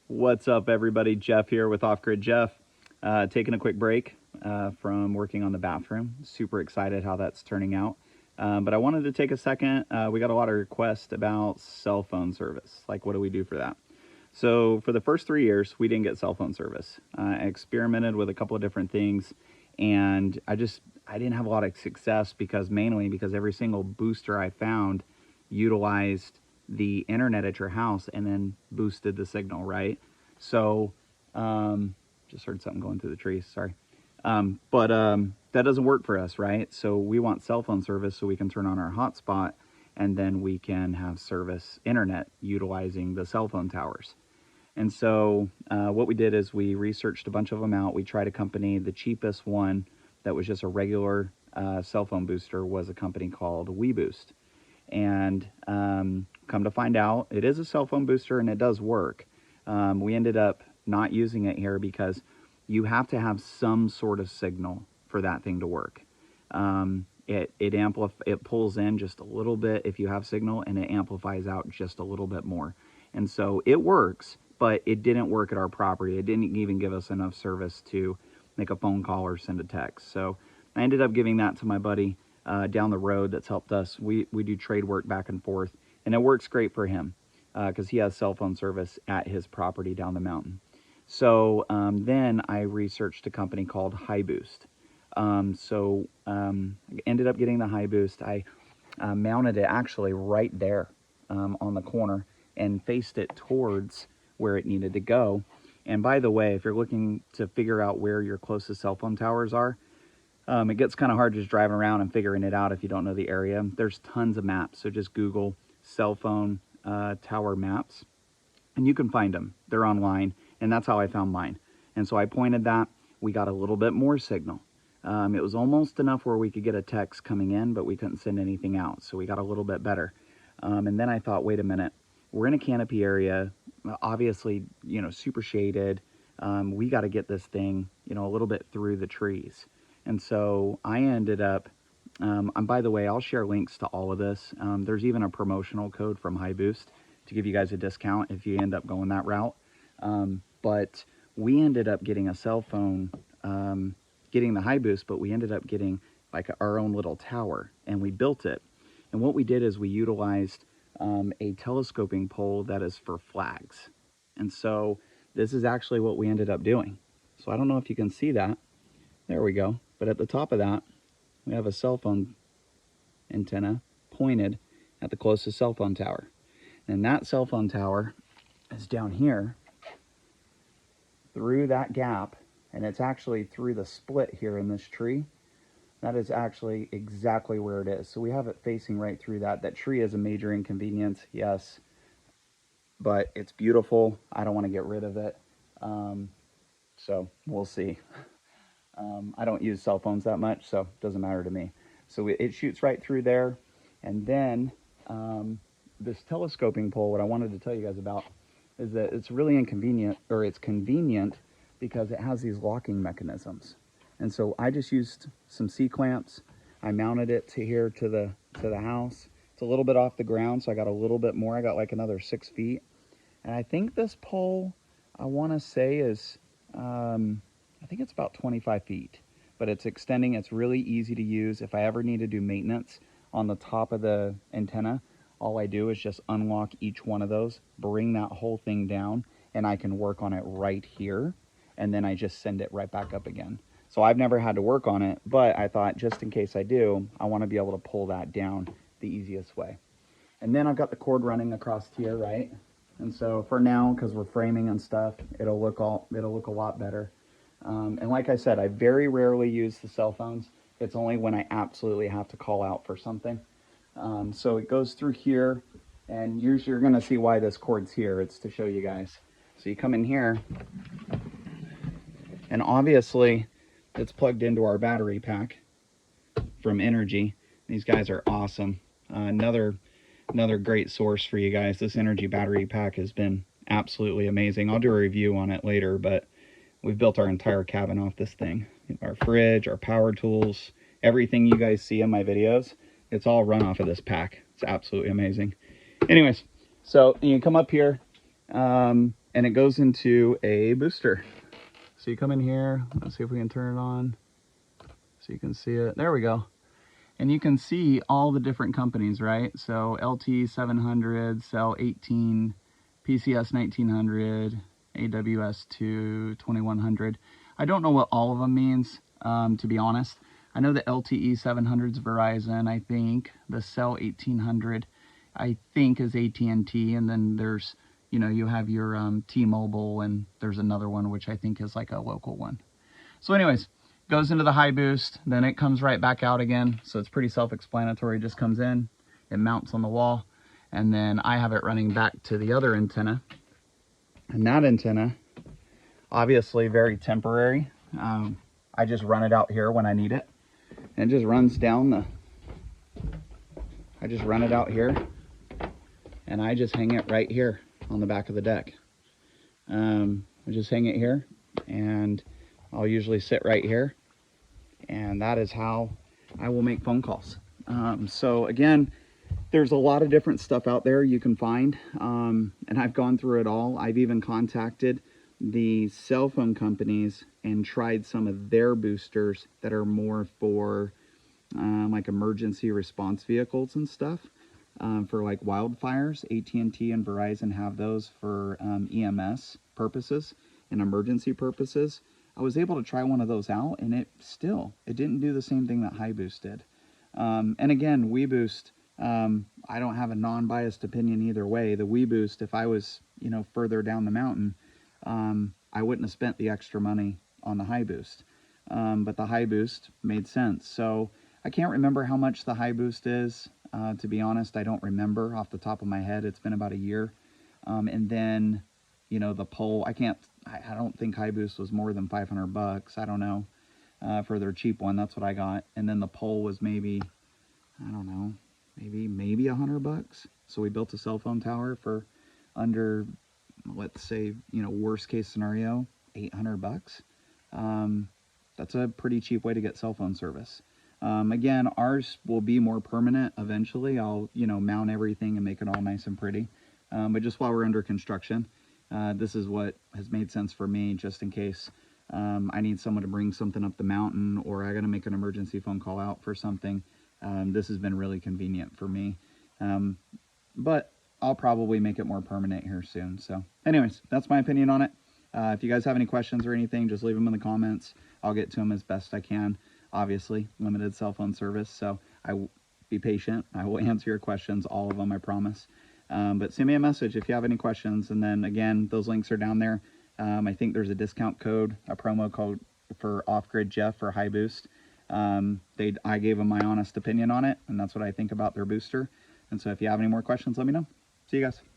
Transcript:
What's up, everybody? Jeff here with Off Grid Jeff. Taking a quick break from working on the bathroom. Super excited how that's turning out. But I wanted to take a second. We got a lot of requests about cell phone service. Like, what do we do for that? So for the first 3 years, we didn't get cell phone service. I experimented with a couple of different things, and I didn't have a lot of success mainly because every single booster I found utilized the internet at your house and then boosted the signal, right? So, just heard something going through the trees, sorry. But that doesn't work for us, right? So we want cell phone service so we can turn on our hotspot and then we can have service internet utilizing the cell phone towers. And so what we did is we researched a bunch of them out. We tried a company. The cheapest one that was just a regular cell phone booster was a company called Hiboost. And come to find out, it is a cell phone booster and it does work. We ended up not using it here because you have to have some sort of signal for that thing to work. It pulls in just a little bit if you have signal, and it amplifies out just a little bit more. And so it works, but it didn't work at our property. It didn't even give us enough service to make a phone call or send a text. So I ended up giving that to my buddy down the road that's helped us. We do trade work back and forth, and it works great for him because he has cell phone service at his property down the mountain. So then I researched a company called Hiboost. Ended up getting the Hiboost. I mounted it actually right there on the corner and faced it towards where it needed to go. And by the way, if you're looking to figure out where your closest cell phone towers are, it gets kind of hard just driving around and figuring it out if you don't know the area. There's tons of maps, so just Google cell phone tower maps, and you can find them. They're online, and that's how I found mine. And so I pointed that. We got a little bit more signal. It was almost enough where we could get a text coming in, but we couldn't send anything out, so we got a little bit better. And then I thought, wait a minute, we're in a canopy area, obviously, super shaded. We got to get this thing, a little bit through the trees. And so I ended up, and by the way, I'll share links to all of this. There's even a promotional code from Hiboost to give you guys a discount if you end up going that route. But we ended up getting a cell phone, getting the Hiboost, but we ended up getting like our own little tower, and we built it. And what we did is we utilized a telescoping pole that is for flags. And so this is actually what we ended up doing. So I don't know if you can see that. There we go. But at the top of that, we have a cell phone antenna pointed at the closest cell phone tower. And that cell phone tower is down here through that gap, and it's actually through the split here in this tree. That is actually exactly where it is. So we have it facing right through that. That tree is a major inconvenience, yes, but it's beautiful. I don't want to get rid of it. So we'll see. I don't use cell phones that much, so it doesn't matter to me. So it shoots right through there. And then this telescoping pole, what I wanted to tell you guys about is that it's really inconvenient, or it's convenient because it has these locking mechanisms. And so I just used some C-clamps. I mounted it to here to the house. It's a little bit off the ground, so I got a little bit more. I got like another 6 feet. And I think this pole, I want to say is, I think it's about 25 feet, but it's extending. It's really easy to use. If I ever need to do maintenance on the top of the antenna, all I do is just unlock each one of those, bring that whole thing down, and I can work on it right here. And then I just send it right back up again. So I've never had to work on it, but I thought just in case I do, I want to be able to pull that down the easiest way. And then I've got the cord running across here, right? And so for now, because we're framing and stuff, it'll look a lot better. And like I said, I very rarely use the cell phones. It's only when I absolutely have to call out for something. So it goes through here, and usually you're going to see why this cord's here. It's to show you guys. So you come in here, and obviously it's plugged into our battery pack from Energy. These guys are awesome. Another great source for you guys. This Energy battery pack has been absolutely amazing. I'll do a review on it later, but we've built our entire cabin off this thing. Our fridge, our power tools, everything you guys see in my videos, it's all run off of this pack. It's absolutely amazing. Anyways, so you come up here. and it goes into a booster. So you come in here, let's see if we can turn it on so you can see it. There we go. And you can see all the different companies, right? So LT 700, Cell 18, PCS 1900, AWS 2, 2100. I don't know what all of them means, to be honest. I know the LTE 700 is Verizon, I think. The Cell 1800, I think, is AT&T. And then there's, you know, you have your T-Mobile, and there's another one, which I think is like a local one. So anyways, goes into the Hiboost, then it comes right back out again. So it's pretty self-explanatory. It just comes in, it mounts on the wall, and then I have it running back to the other antenna. And that antenna, obviously very temporary. I just run it out here when I need it. And it just runs down the, I just run it out here, and I just hang it right here on the back of the deck. I just hang it here, and I'll usually sit right here, and that is how I will make phone calls. So again, there's a lot of different stuff out there you can find, and I've gone through it all. I've even contacted the cell phone companies and tried some of their boosters that are more for like emergency response vehicles and stuff, for like wildfires. AT&T and Verizon have those for EMS purposes and emergency purposes. I was able to try one of those out, and it didn't do the same thing that Hiboost did. And again, Hiboost, I don't have a non-biased opinion either way. The Hiboost, if I was, you know, further down the mountain, I wouldn't have spent the extra money on the Hiboost. But the Hiboost made sense. So I can't remember how much the Hiboost is. To be honest, I don't remember off the top of my head. It's been about a year. And then, you know, the pole, I don't think Hiboost was more than 500 bucks. I don't know, for their cheap one. That's what I got. And then the pole was maybe, I don't know, maybe 100 bucks. So we built a cell phone tower for under, let's say, you know, worst case scenario, 800 bucks. That's a pretty cheap way to get cell phone service. Again, ours will be more permanent eventually. I'll, you know, mount everything and make it all nice and pretty. But just while we're under construction, this is what has made sense for me, just in case I need someone to bring something up the mountain, or I got to make an emergency phone call out for something. This has been really convenient for me. But I'll probably make it more permanent here soon. So anyways, that's my opinion on it. If you guys have any questions or anything, just leave them in the comments. I'll get to them as best I can. Obviously, limited cell phone service, so be patient. I will answer your questions, all of them, I promise. But send me a message if you have any questions. And then again, those links are down there. I think there's a discount code, a promo code for Off-Grid Jeff for Hiboost. I gave them my honest opinion on it, and that's what I think about their booster. And so if you have any more questions, let me know. See you guys.